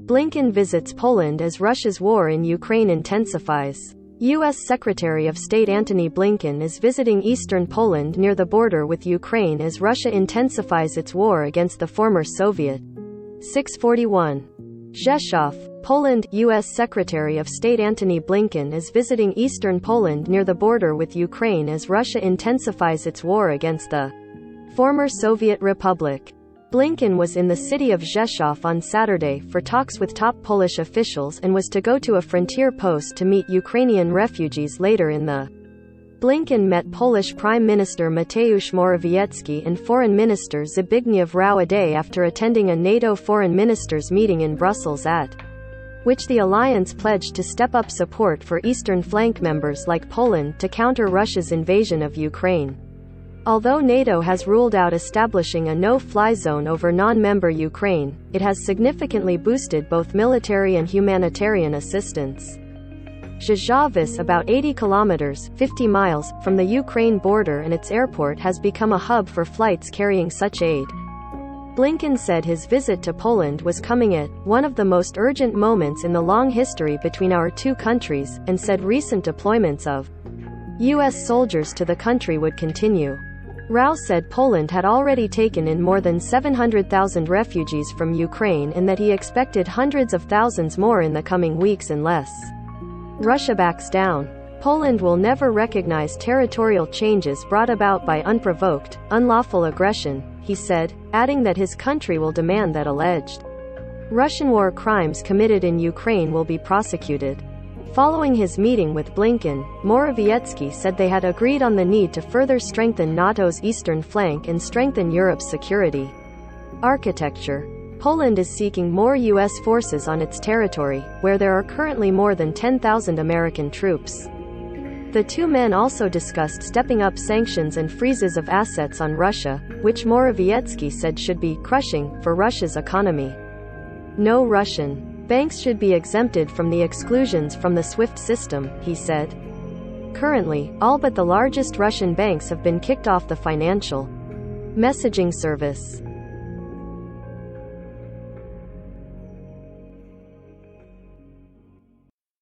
Blinken visits Poland as Russia's war in Ukraine intensifies. U.S. Secretary of State Antony Blinken is visiting eastern Poland near the border with Ukraine as Russia intensifies its war against the former Soviet. 641. Rzeszów, Poland. U.S. Secretary of State Antony Blinken is visiting eastern Poland near the border with Ukraine as Russia intensifies its war against the former Soviet Republic. Blinken was in the city of Rzeszów on Saturday for talks with top Polish officials and was to go to a frontier post to meet Ukrainian refugees later in the. Blinken met Polish Prime Minister Mateusz Morawiecki and Foreign Minister Zbigniew Rau a day after attending a NATO foreign ministers meeting in Brussels at which the alliance pledged to step up support for eastern flank members like Poland to counter Russia's invasion of Ukraine. Although NATO has ruled out establishing a no-fly zone over non-member Ukraine, it has significantly boosted both military and humanitarian assistance. Rzeszów, about 80 kilometers (50 miles) from the Ukraine border and its airport, has become a hub for flights carrying such aid. Blinken said his visit to Poland was coming at one of the most urgent moments in the long history between our two countries, and said recent deployments of U.S. soldiers to the country would continue. Rau said Poland had already taken in more than 700,000 refugees from Ukraine and that he expected hundreds of thousands more in the coming weeks unless Russia backs down. Poland will never recognize territorial changes brought about by unprovoked, unlawful aggression, he said, adding that his country will demand that alleged Russian war crimes committed in Ukraine will be prosecuted. Following his meeting with Blinken, Morawiecki said they had agreed on the need to further strengthen NATO's eastern flank and strengthen Europe's security architecture. Poland is seeking more U.S. forces on its territory, where there are currently more than 10,000 American troops. The two men also discussed stepping up sanctions and freezes of assets on Russia, which Morawiecki said should be crushing for Russia's economy. No Russian banks should be exempted from the exclusions from the SWIFT system, he said. Currently, all but the largest Russian banks have been kicked off the financial messaging service.